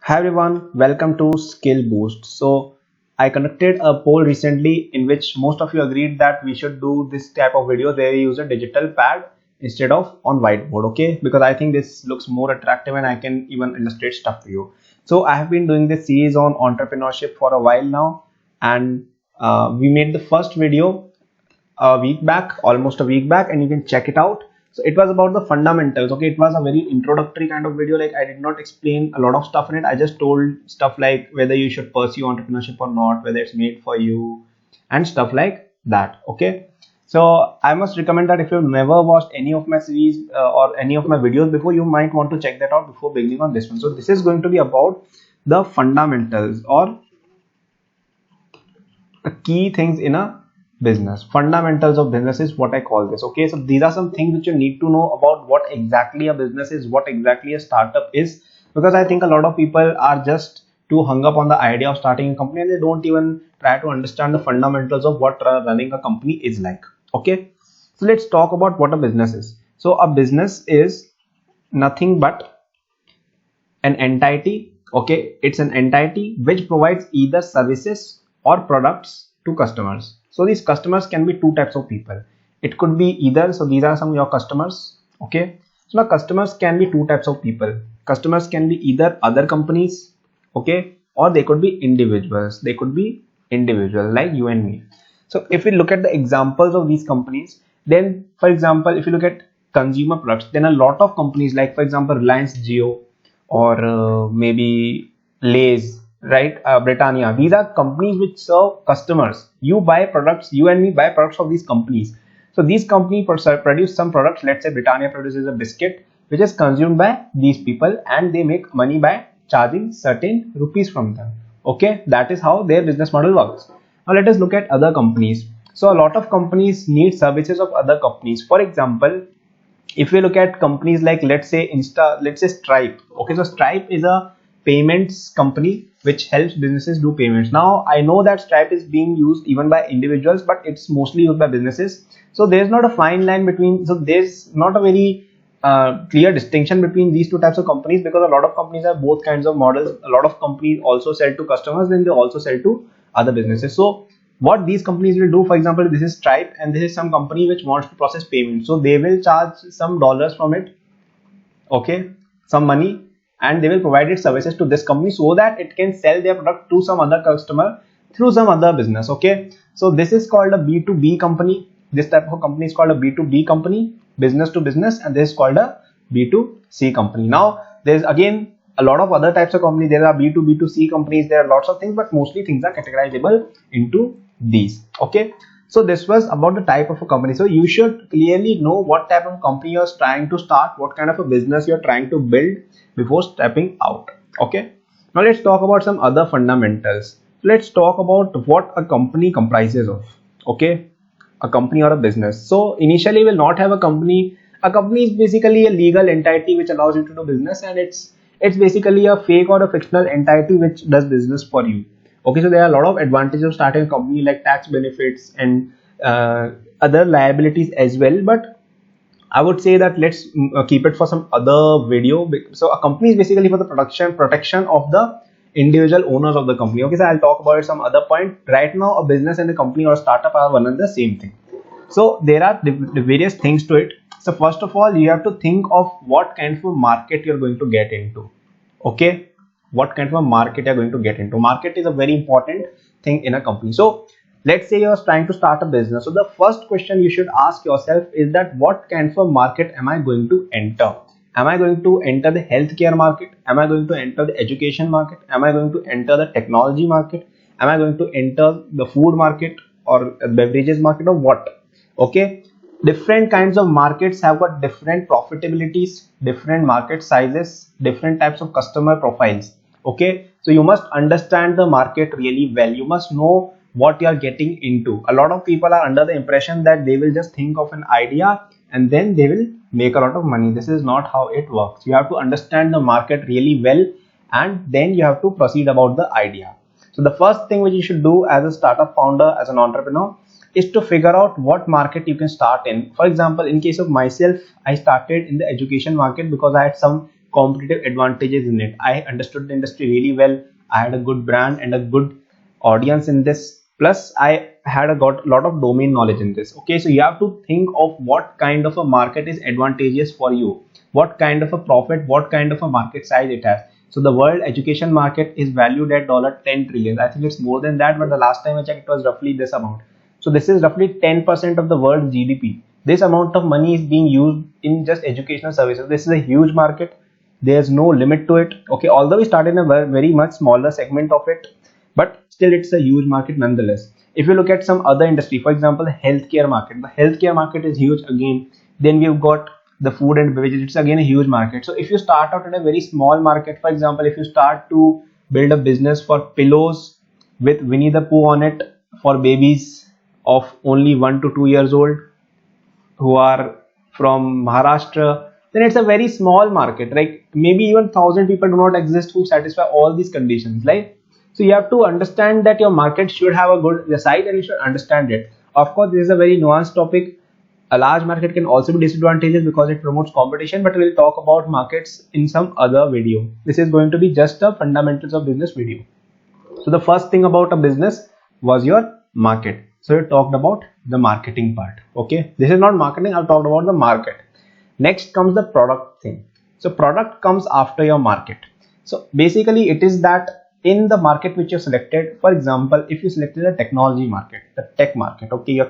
Hi everyone, welcome to Skill Boost. So I conducted a poll recently in which most of you agreed that we should do this type of video where we use a digital pad instead of on whiteboard, okay? Because I think this looks more attractive and I can even illustrate stuff for you. So I have been doing this series on entrepreneurship for a while now, and we made the first video a week back, almost a week back, and you can check it out. So it was about the fundamentals. Okay, it was a very introductory kind of video. Like I did not explain a lot of stuff in it. I just told stuff like whether you should pursue entrepreneurship or not, whether it's made for you, and stuff like that. Okay, so I must recommend that if you've never watched any of my series or any of my videos before, you might want to check that out before beginning on this one. So this is going to be about the fundamentals or the key things in a business. Fundamentals of business is what I call this. Okay, so these are some things which you need to know about what exactly a business is, what exactly a startup is, because I think a lot of people are just too hung up on the idea of starting a company and they don't even try to understand the fundamentals of what running a company is like. Okay, so let's talk about what a business is. So a business is nothing but an entity. Okay, it's an entity which provides either services or products to customers. So these customers can be two types of people. It could be either, so these are some of your customers. Okay, so now customers can be two types of people. Customers can be either other companies, okay, or they could be individuals. They could be individual like you and me. So if we look at the examples of these companies, then for example, if you look at consumer products, then a lot of companies like for example Reliance Jio or maybe Lay's, right, Britannia, these are companies which serve customers. You buy products, you and me buy products of these companies. So these companies produce some products. Let's say Britannia produces a biscuit which is consumed by these people and they make money by charging certain rupees from them. Okay, that is how their business model works. Now let us look at other companies. So a lot of companies need services of other companies. For example, if we look at companies like let's say Stripe. Okay, so Stripe is a payments company which helps businesses do payments. Now I know that Stripe is being used even by individuals, but it's mostly used by businesses. So there's not a fine line between, so there's not a very clear distinction between these two types of companies, because a lot of companies have both kinds of models. A lot of companies also sell to customers, then they also sell to other businesses. So what these companies will do, for example, this is Stripe and this is some company which wants to process payments, so they will charge some dollars from it, okay, some money, and they will provide its services to this company so that it can sell their product to some other customer through some other business. Okay, so this is called a B2B company. This type of company is called a B2B company, business to business, and this is called a B2C company. Now there's again a lot of other types of companies. There are B2B, B2C companies, there are lots of things, but mostly things are categorizable into these. Okay, so this was about the type of a company. So you should clearly know what type of company you're trying to start, what kind of a business you're trying to build before stepping out. Okay, now let's talk about some other fundamentals. Let's talk about what a company comprises of. Okay, a company or a business. So initially we'll not have a company. A company is basically a legal entity which allows you to do business, and it's basically a fake or a fictional entity which does business for you. Okay, so there are a lot of advantages of starting a company like tax benefits and other liabilities as well, but I would say that let's keep it for some other video. So a company is basically for the protection of the individual owners of the company. Okay, so I'll talk about it some other point. Right now a business and a company or a startup are one and the same thing. So there are the various things to it. So first of all, you have to think of what kind of a market you're going to get into. Okay, what kind of a market you're going to get into. Market is a very important thing in a company. So let's say you're trying to start a business. So the first question you should ask yourself is that what kind of a market am I going to enter? Am I going to enter the healthcare market? Am I going to enter the education market? Am I going to enter the technology market? Am I going to enter the food market or beverages market, or what? Okay, different kinds of markets have got different profitabilities, different market sizes, different types of customer profiles. Okay, so you must understand the market really well. You must know what you are getting into. A lot of people are under the impression that they will just think of an idea and then they will make a lot of money. This is not how it works. You have to understand the market really well and then you have to proceed about the idea. So the first thing which you should do as a startup founder, as an entrepreneur, is to figure out what market you can start in. For example, in case of myself, I started in the education market because I had some competitive advantages in it. I understood the industry really well. I had a good brand and a good audience in this. Plus, I had got a lot of domain knowledge in this. Okay, so you have to think of what kind of a market is advantageous for you, what kind of a profit, what kind of a market size it has. So the world education market is valued at $10 trillion. I think it's more than that, but the last time I checked, it was roughly this amount. So this is roughly 10% of the world's GDP. This amount of money is being used in just educational services. This is a huge market. There's no limit to it. Okay, although we started in a very much smaller segment of it, but still it's a huge market nonetheless. If you look at some other industry, for example, the healthcare market, the healthcare market is huge again. Then we've got the food and beverages, it's again a huge market. So if you start out at a very small market, for example, if you start to build a business for pillows with Winnie the Pooh on it for babies of only 1 to 2 years old who are from Maharashtra, then it's a very small market. Like maybe even 1,000 people do not exist who satisfy all these conditions, right? So you have to understand that your market should have a good size and you should understand it. Of course, this is a very nuanced topic. A large market can also be disadvantageous because it promotes competition, but we'll talk about markets in some other video. This is going to be just a fundamentals of business video. So the first thing about a business was your market. So we talked about the marketing part. Okay, this is not marketing, I've talked about the market. Next comes the product thing. So product comes after your market. So basically it is that in the market which you selected, for example, if you selected a technology market, the tech market, okay, you're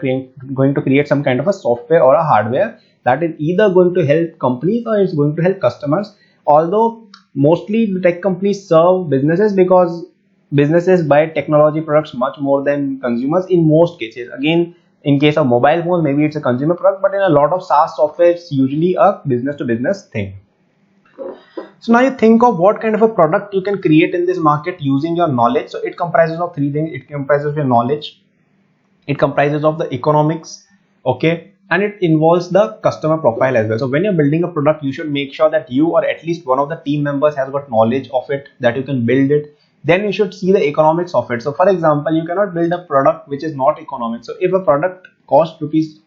going to create some kind of a software or a hardware that is either going to help companies or it's going to help customers. Although mostly the tech companies serve businesses because businesses buy technology products much more than consumers in most cases. Again, in case of mobile phone, maybe it's a consumer product, but in a lot of SaaS software, it's usually a business to business thing. So now you think of what kind of a product you can create in this market using your knowledge. So it comprises of 3 things. It comprises of your knowledge, it comprises of the economics, okay, and it involves the customer profile as well. So when you're building a product, you should make sure that you or at least one of the team members has got knowledge of it, that you can build it. Then you should see the economics of it. So for example, you cannot build a product which is not economic. So if a product costs rupees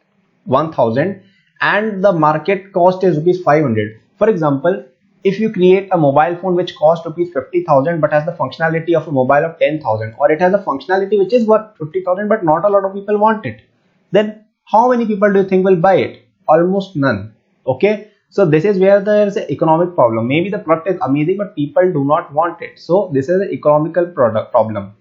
1000 and the market cost is rupees 500, for example, if you create a mobile phone which costs rupees 50,000 but has the functionality of a mobile of 10,000, or it has a functionality which is worth 50,000 but not a lot of people want it, then how many people do you think will buy it? Almost none. Okay, so this is where there is an economic problem. Maybe the product is amazing but people do not want it. So this is an economical product problem.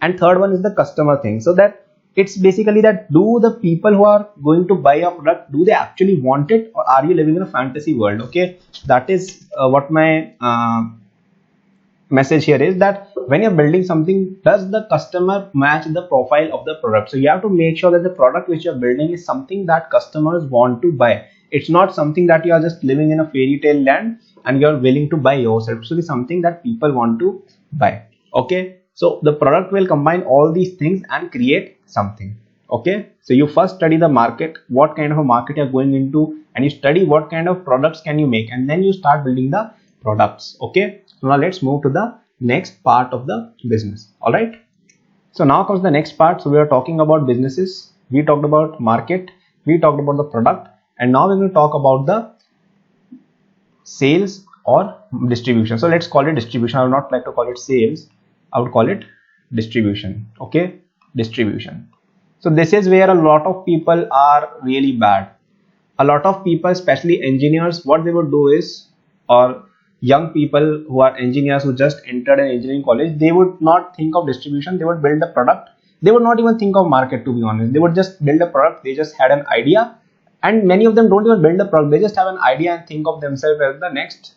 And third one is the customer thing. So that it's basically that, do the people who are going to buy a product, do they actually want it, or are you living in a fantasy world? Okay, that is what my message here is, that when you're building something, does the customer match the profile of the product? So you have to make sure that the product which you're building is something that customers want to buy. It's not something that you are just living in a fairy tale land and you're willing to buy yourself. So it's something that people want to buy. Okay, so the product will combine all these things and create something. Okay, so you first study the market, what kind of a market you're going into, and you study what kind of products can you make, and then you start building the products. Okay, so now let's move to the next part of the business. All right, so now comes the next part. So we are talking about businesses, we talked about market, we talked about the product, and now we're going to talk about the sales or distribution. So let's call it distribution. I would not like to call it sales, I would call it distribution. Okay, distribution. So this is where a lot of people are really bad. A lot of people, especially engineers, what they would do is, or young people who are engineers who just entered an engineering college, they would not think of distribution. They would build a product. They would not even think of market, to be honest. They would just build a product. They just had an idea, and many of them don't even build a product. They just have an idea and think of themselves as the next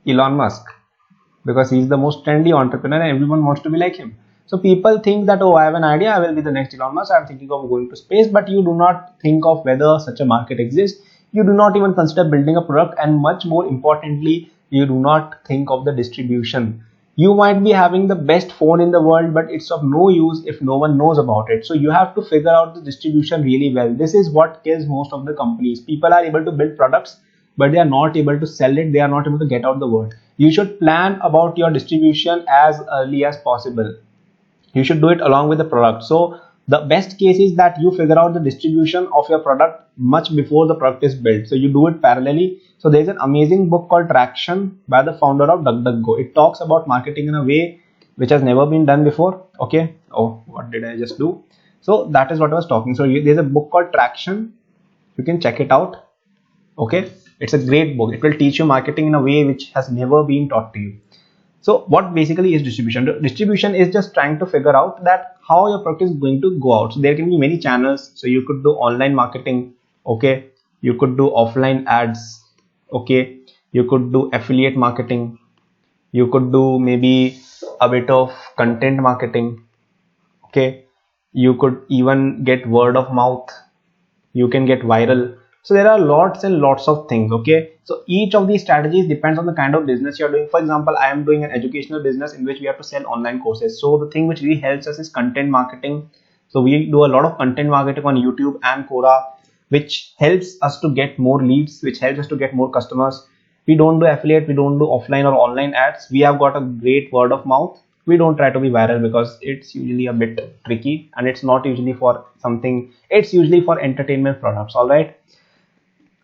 Elon Musk, because he's the most trendy entrepreneur and everyone wants to be like him. So people think that, oh, I have an idea, I will be the next Elon Musk, I'm thinking of going to space, but you do not think of whether such a market exists. You do not even consider building a product, and much more importantly, you do not think of the distribution. You might be having the best phone in the world, but it's of no use if no one knows about it. So you have to figure out the distribution really well. This is what kills most of the companies. People are able to build products, but they are not able to sell it. They are not able to get out the word. You should plan about your distribution as early as possible. You should do it along with the product. So The best case is that you figure out the distribution of your product much before the product is built. So you do it parallelly. So there's an amazing book called Traction by the founder of DuckDuckGo. It talks about marketing in a way which has never been done before. Okay. Oh, what did I just do? So that is what I was talking. So there's a book called Traction. You can check it out. Okay. It's a great book. It will teach you marketing in a way which has never been taught to you. So what basically is distribution? Distribution is just trying to figure out that how your product is going to go out. So there can be many channels. So you could do online marketing. Okay. You could do offline ads. Okay. You could do affiliate marketing. You could do maybe a bit of content marketing. Okay. You could even get word of mouth. You can get viral. So there are lots and lots of things. Okay. So each of these strategies depends on the kind of business you're doing. For example, I am doing an educational business in which we have to sell online courses. So the thing which really helps us is content marketing. So we do a lot of content marketing on YouTube and Quora, which helps us to get more leads, which helps us to get more customers. We don't do affiliate, we don't do offline or online ads. We have got a great word of mouth. We don't try to be viral because it's usually a bit tricky and it's not usually for something, it's usually for entertainment products. All right.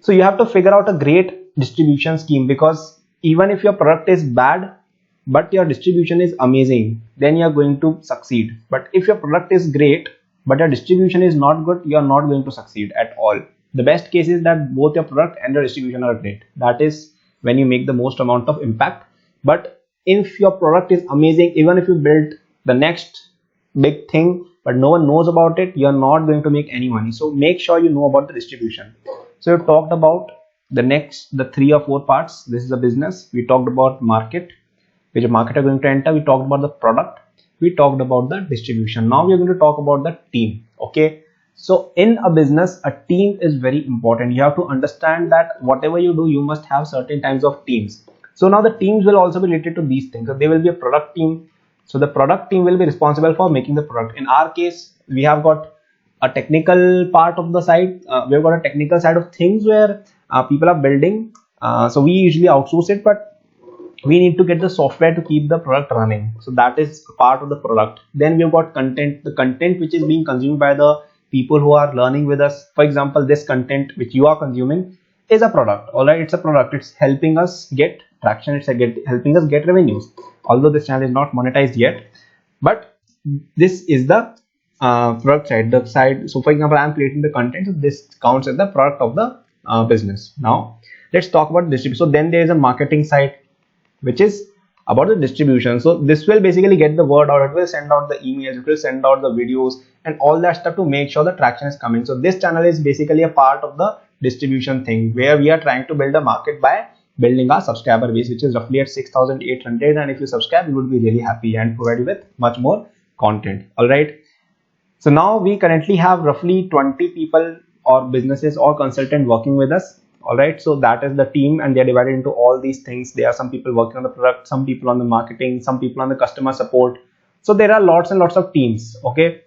So you have to figure out a great distribution scheme, because even if your product is bad, but your distribution is amazing, then you're going to succeed. But if your product is great, but your distribution is not good, you're not going to succeed at all. The best case is that both your product and your distribution are great. That is when you make the most amount of impact. But if your product is amazing, even if you build the next big thing, but no one knows about it, you're not going to make any money. So make sure you know about the distribution. So we talked about the 3 or 4 parts. This is a business. We talked about market, which market are going to enter. We talked about the product. We talked about the distribution. Now we are going to talk about the team. Okay. So in a business, a team is very important. You have to understand that whatever you do, you must have certain kinds of teams. So now the teams will also be related to these things. So there will be a product team. So the product team will be responsible for making the product. In our case, we have got a technical part of the side. We've got a technical side of things where people are building. So we usually outsource it, but we need to get the software to keep the product running. So that is part of the product. Then we've got content, the content which is being consumed by the people who are learning with us. For example, this content which you are consuming is a product. All right, it's a product. It's helping us get traction. It's helping us get revenues. Although this channel is not monetized yet, but this is the product side, the side. So for example, I'm creating the content, so this counts as the product of the business. Now let's talk about distribution. So then there is a marketing side, which is about the distribution. So this will basically get the word out. It will send out the emails, it will send out the videos and all that stuff to make sure the traction is coming. So this channel is basically a part of the distribution thing, where we are trying to build a market by building our subscriber base, which is roughly at 6,800. And if you subscribe, we would be really happy and provide you with much more content. All right. So now we currently have roughly 20 people or businesses or consultant working with us. All right. So that is the team, and they're divided into all these things. There are some people working on the product, some people on the marketing, some people on the customer support. So there are lots and lots of teams. Okay.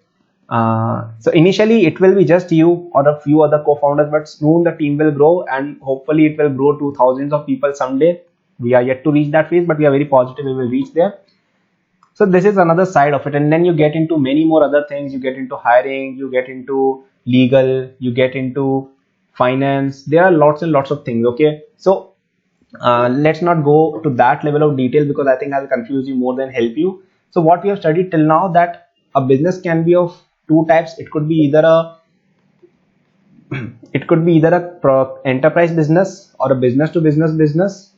So initially it will be just you or a few other co-founders, but soon the team will grow and hopefully it will grow to thousands of people someday. We are yet to reach that phase, but we are very positive we will reach there. So this is another side of it. And then you get into many more other things. You get into hiring, you get into legal, you get into finance. There are lots and lots of things. Okay. So let's not go to that level of detail, because I think I'll confuse you more than help you. So what we have studied till now, that a business can be of 2 types. It could be either a enterprise business or a business to business business,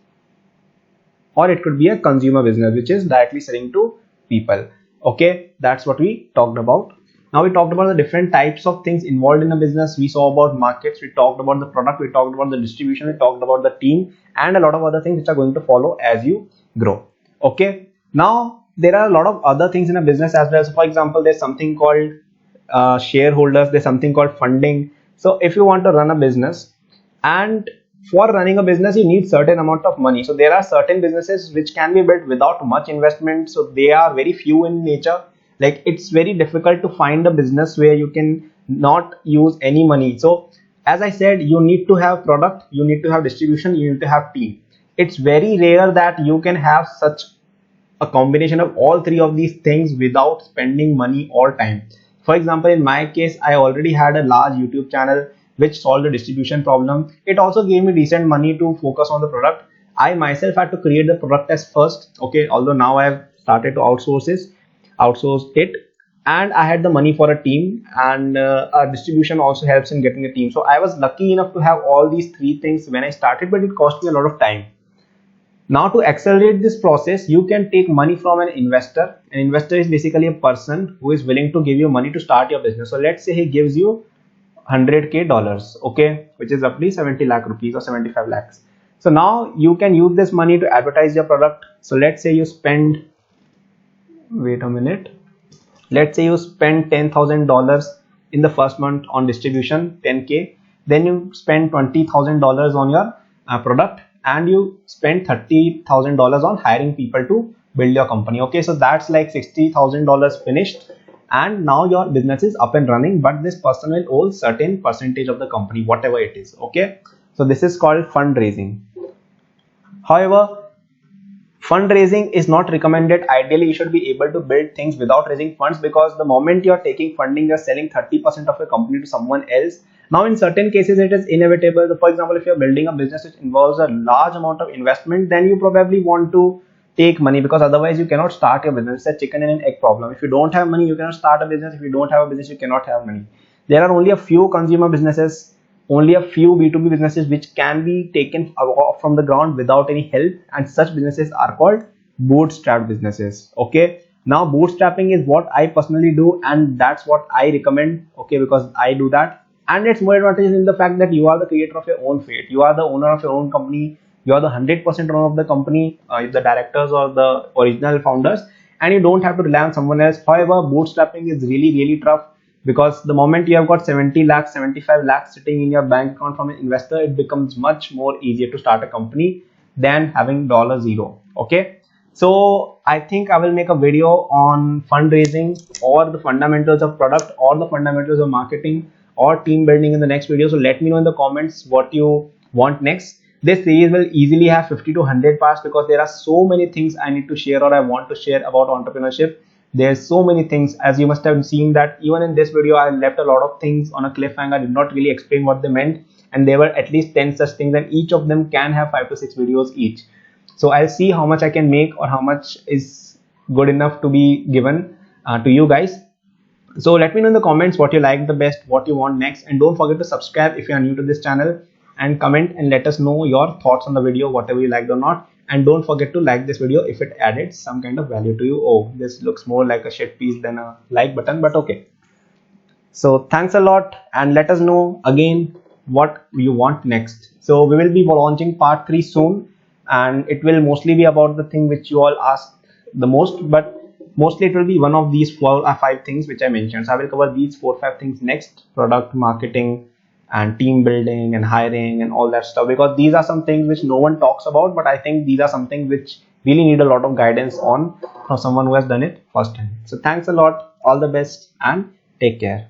or it could be a consumer business, which is directly selling to people. Okay, that's what we talked about. Now we talked about the different types of things involved in a business. We saw about markets, we talked about the product, we talked about the distribution, we talked about the team, and a lot of other things which are going to follow as you grow. Okay, now there are a lot of other things in a business as well. So for example, there's something called shareholders, there's something called funding. So if you want to run a business, and for running a business you need certain amount of money. So there are certain businesses which can be built without much investment. So they are very few in nature. Like it's very difficult to find a business where you can not use any money. So as I said, you need to have product, you need to have distribution, you need to have team. It's very rare that you can have such a combination of all 3 of these things without spending money all time. For example, in my case, I already had a large YouTube channel which solved the distribution problem. It also gave me decent money to focus on the product. I myself had to create the product test first, okay, although now I have started to outsource it, and I had the money for a team, and our distribution also helps in getting a team. So I was lucky enough to have all these three things when I started, but it cost me a lot of time. Now to accelerate this process, you can take money from an investor. An investor is basically a person who is willing to give you money to start your business. So let's say he gives you $100K, okay, which is roughly 70 lakh rupees or 75 lakhs. So now you can use this money to advertise your product. So let's say you spend, wait a minute, let's say you spend $10,000 in the first month on distribution, 10K, then you spend $20,000 on your product, and you spend $30,000 on hiring people to build your company. Okay, so that's like $60,000 finished, and now your business is up and running, but this person will own certain percentage of the company, whatever it is. Okay, so this is called fundraising. However, fundraising is not recommended. Ideally, you should be able to build things without raising funds, because the moment you're taking funding, you're selling 30% of your company to someone else. Now, in certain cases, it is inevitable. For example, if you're building a business which involves a large amount of investment, then you probably want to take money, because otherwise you cannot start your business. It's a chicken and an egg problem. If you don't have money, you cannot start a business. If you don't have a business, you cannot have money. There are only a few consumer businesses, only a few B2B businesses which can be taken off from the ground without any help, and such businesses are called bootstrap businesses. Okay, now bootstrapping is what I personally do, and that's what I recommend, okay, because I do that. And it's more advantageous in the fact that you are the creator of your own fate. You are the owner of your own company. You are the 100% owner of the company, the directors or the original founders, and you don't have to rely on someone else. However, bootstrapping is really tough, because the moment you have got 70 lakhs, 75 lakhs sitting in your bank account from an investor, it becomes much more easier to start a company than having $0. Okay, so I think I will make a video on fundraising, or the fundamentals of product, or the fundamentals of marketing, or team building in the next video. So let me know in the comments what you want next. This series will easily have 50 to 100 parts, because there are so many things I need to share, or I want to share about entrepreneurship. There's so many things, as you must have seen that even in this video I left a lot of things on a cliffhanger. I did not really explain what they meant, and there were at least 10 such things, and each of them can have 5 to 6 videos each. So I'll see how much I can make, or how much is good enough to be given to you guys. So let me know in the comments what you like the best, what you want next, and don't forget to subscribe if you are new to this channel, and comment and let us know your thoughts on the video, whatever you liked or not. And don't forget to like this video if it added some kind of value to you. Oh, this looks more like a shit piece than a like button, but okay. So thanks a lot, and let us know again what you want next. So we will be launching part 3 soon, and it will mostly be about the thing which you all asked the most, but mostly it will be one of these 4 or 5 things which I mentioned. So I will cover these 4 or 5 things next: product, marketing, and team building, and hiring, and all that stuff, because these are some things which no one talks about, but I think these are something which really need a lot of guidance on from someone who has done it first time. So thanks a lot, all the best, and take care.